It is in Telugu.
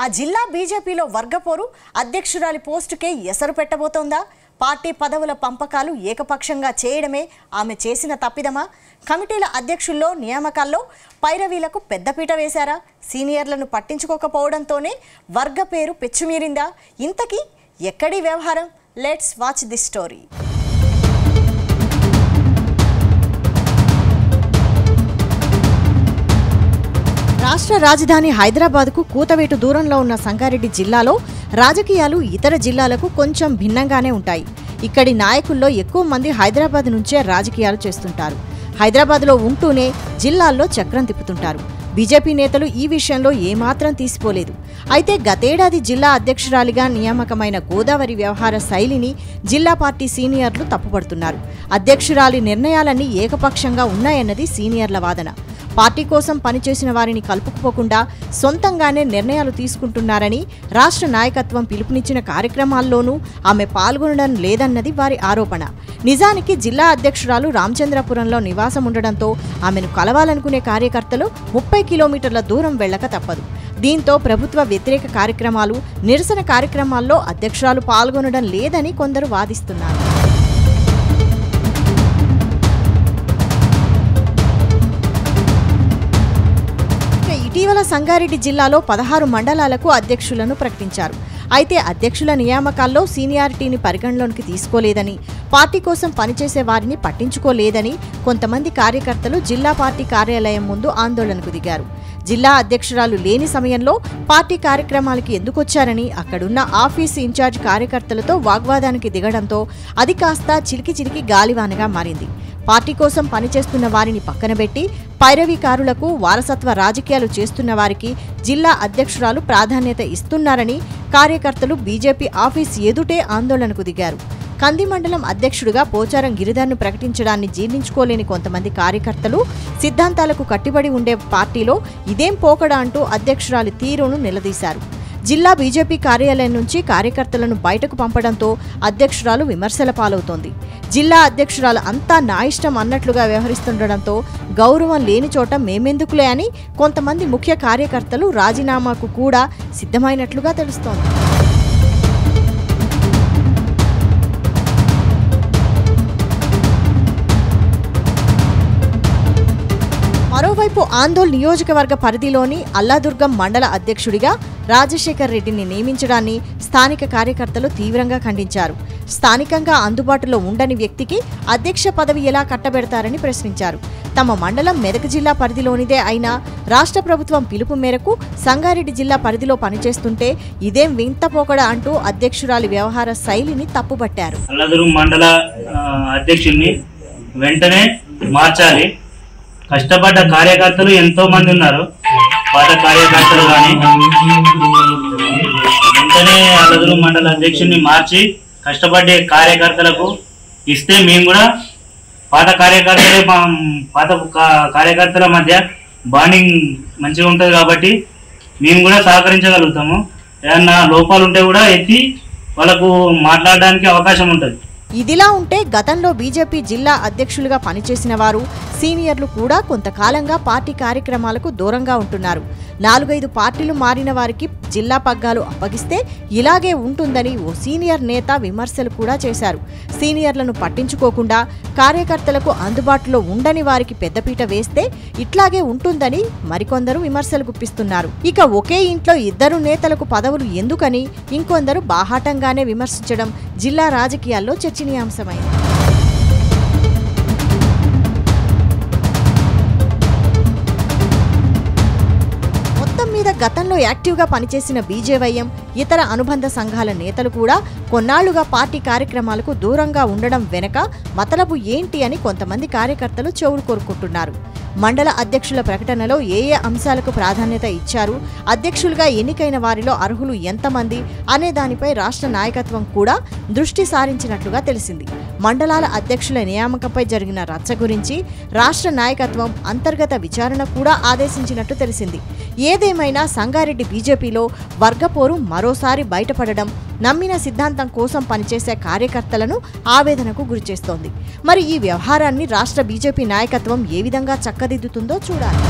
ఆ జిల్లా బీజేపీలో వర్గపోరు అధ్యక్షురాలి పోస్టుకే ఎసరు పెట్టబోతోందా? పార్టీ పదవుల పంపకాలు ఏకపక్షంగా చేయడమే ఆమె చేసిన తప్పిదమా? కమిటీల అధ్యక్షుల్లో నియామకాల్లో పైరవీలకు పెద్దపీట వేశారా? సీనియర్లను పట్టించుకోకపోవడంతోనే వర్గ పేరు పెచ్చుమీరిందా? ఇంతకీ ఎక్కడి వ్యవహారం? Let's watch this story. రాష్ట్ర రాజధాని హైదరాబాద్కు కూతవేటు దూరంలో ఉన్న సంగారెడ్డి జిల్లాలో రాజకీయాలు ఇతర జిల్లాలకు కొంచెం భిన్నంగానే ఉంటాయి. ఇక్కడి నాయకుల్లో ఎక్కువ మంది హైదరాబాద్ నుంచే రాజకీయాలు చేస్తుంటారు. హైదరాబాద్లో ఉంటూనే జిల్లాల్లో చక్రం తిప్పుతుంటారు. బీజేపీ నేతలు ఈ విషయంలో ఏమాత్రం తీసిపోలేదు. అయితే గతేడాది జిల్లా అధ్యక్షురాలిగా నియామకమైన గోదావరి వ్యవహార శైలిని జిల్లా పార్టీ సీనియర్లు తప్పుపడుతున్నారు. అధ్యక్షురాలి నిర్ణయాలన్నీ ఏకపక్షంగా ఉన్నాయన్నది సీనియర్ల వాదన. పార్టీ కోసం పనిచేసిన వారిని కలుపుకుపోకుండా సొంతంగానే నిర్ణయాలు తీసుకుంటున్నారని, రాష్ట్ర నాయకత్వం పిలుపునిచ్చిన కార్యక్రమాల్లోనూ ఆమె పాల్గొనడం లేదన్నది వారి ఆరోపణ. నిజానికి జిల్లా అధ్యక్షురాలు రామచంద్రపురంలో నివాసం ఉండడంతో ఆమెను కలవాలనుకునే కార్యకర్తలు 30 కిలోమీటర్ల దూరం వెళ్లక తప్పదు. దీంతో ప్రభుత్వ వ్యతిరేక కార్యక్రమాలు, నిరసన కార్యక్రమాల్లో అధ్యక్షురాలు పాల్గొనడం లేదని కొందరు వాదిస్తున్నారు. ఇటీవల సంగారెడ్డి జిల్లాలో 16 మండలాలకు అధ్యక్షులను ప్రకటించారు. అయితే అధ్యక్షుల నియామకాల్లో సీనియారిటీని పరిగణలోకి తీసుకోలేదని, పార్టీ కోసం పనిచేసే వారిని పట్టించుకోలేదని కొంతమంది కార్యకర్తలు జిల్లా పార్టీ కార్యాలయం ముందు ఆందోళనకు దిగారు. జిల్లా అధ్యక్షురాలు లేని సమయంలో పార్టీ కార్యక్రమాలకి ఎందుకొచ్చారని అక్కడున్న ఆఫీసు ఇన్ఛార్జ్ కార్యకర్తలతో వాగ్వాదానికి దిగడంతో అది కాస్త చిలికి గాలివానగా మారింది. పార్టీ కోసం పనిచేస్తున్న వారిని పక్కనబెట్టి పైరవీకారులకు, వారసత్వ రాజకీయాలు చేస్తున్న వారికి జిల్లా అధ్యక్షురాలు ప్రాధాన్యత ఇస్తున్నారని కార్యకర్తలు బీజేపీ ఆఫీస్ ఎదుటే ఆందోళనకు దిగారు. కంది మండలం అధ్యక్షుడిగా పోచారం గిరిధర్ను ప్రకటించడాన్ని జీర్ణించుకోలేని కొంతమంది కార్యకర్తలు సిద్ధాంతాలకు కట్టుబడి ఉండే పార్టీలో ఇదేం పోకడా అంటూ అధ్యక్షురాలి తీరును నిలదీశారు. జిల్లా బీజేపీ కార్యాలయం నుంచి కార్యకర్తలను బయటకు పంపడంతో అధ్యక్షురాలు విమర్శల పాలవుతోంది. జిల్లా అధ్యక్షురాలు అంతా నా ఇష్టం అన్నట్లుగా వ్యవహరిస్తుండడంతో గౌరవం లేని చోట మేమెందుకులే అని కొంతమంది ముఖ్య కార్యకర్తలు రాజీనామాకు కూడా సిద్ధమైనట్లుగా తెలుస్తోంది. మరోవైపు ఆందోళ్ నియోజకవర్గ పరిధిలోని అల్లాదుర్గం మండల అధ్యక్షుడిగా రాజశేఖర్ రెడ్డిని నియమించడాన్ని స్థానిక కార్యకర్తలు తీవ్రంగా ఖండించారు. స్థానికంగా అందుబాటులో ఉండని వ్యక్తికి అధ్యక్ష పదవి ఎలా కట్టబెడతారని ప్రశ్నించారు. తమ మండలం మెదక్ జిల్లా పరిధిలోనిదే అయినా రాష్ట్ర ప్రభుత్వం పిలుపు మేరకు సంగారెడ్డి జిల్లా పరిధిలో పనిచేస్తుంటే ఇదేం వింత పోకడా అంటూ అధ్యక్షురాలి వ్యవహార శైలిని తప్పుపట్టారు. అల్లాదుర్గం మండల అధ్యక్షుడిని వెంటనే మార్చాలి. కష్టపడ్డ కార్యకర్తలు ఎంతో మంది ఉన్నారు. పాత కార్యకర్తలు కానీ వెంటనే అల్లాదుర్గం మండల అధ్యక్షుడిని మార్చి కష్టపడ్డే కార్యకర్తలకు ఇస్తే మేము కూడా పాత కార్యకర్తల మధ్య బాండింగ్ మంచిగా ఉంటుంది కాబట్టి మేము కూడా సహకరించగలుగుతాము. ఏదన్నా లోపాలు ఉంటే కూడా ఎత్తి వాళ్ళకు మాట్లాడడానికి అవకాశం ఉంటుంది. ఇదిలా ఉంటే గతంలో బీజేపీ జిల్లా అధ్యక్షులుగా పనిచేసిన వారు, సీనియర్లు కూడా కొంతకాలంగా పార్టీ కార్యక్రమాలకు దూరంగా ఉంటున్నారు. 4-5 పార్టీలు మారిన వారికి జిల్లా పగ్గాలు అప్పగిస్తే ఇలాగే ఉంటుందని ఓ సీనియర్ నేత విమర్శలు కూడా చేశారు. సీనియర్లను పట్టించుకోకుండా కార్యకర్తలకు అందుబాటులో ఉండని వారికి పెద్దపీట వేస్తే ఇట్లాగే ఉంటుందని మరికొందరు విమర్శలు గుప్పిస్తున్నారు. ఇక ఒకే ఇంట్లో 2 నేతలకు పదవులు ఎందుకని ఇంకొందరు బాహాటంగానే విమర్శించడం జిల్లా రాజకీయాల్లో చర్చనీయాంశమైంది. గతంలో యాక్టివ్గా పనిచేసిన బీజేవైఎం, ఇతర అనుబంధ సంఘాల నేతలు కూడా కొన్నాళ్లుగా పార్టీ కార్యక్రమాలకు దూరంగా ఉండడం వెనక మతలబు ఏంటి అని కొంతమంది కార్యకర్తలు చెవులు కోరుకుంటున్నారు. మండల అధ్యక్షుల ప్రకటనలో ఏ అంశాలకు ప్రాధాన్యత ఇచ్చారు, అధ్యక్షులుగా ఎన్నికైన వారిలో అర్హులు ఎంతమంది అనే దానిపై రాష్ట్ర నాయకత్వం కూడా దృష్టి సారించినట్లుగా తెలిసింది. మండలాల అధ్యక్షుల నియామకంపై జరిగిన రచ్చ గురించి రాష్ట్ర నాయకత్వం అంతర్గత విచారణ కూడా ఆదేశించినట్టు తెలిసింది. ఏదేమైనా సంగారెడ్డి బీజేపీలో వర్గపోరు మరోసారి బయటపడడం నమ్మిన సిద్ధాంతం కోసం పనిచేసే కార్యకర్తలను ఆవేదనకు గురిచేస్తోంది. మరి ఈ వ్యవహారాన్ని రాష్ట్ర బీజేపీ నాయకత్వం ఏ విధంగా చక్కదిద్దుతుందో చూడాలి.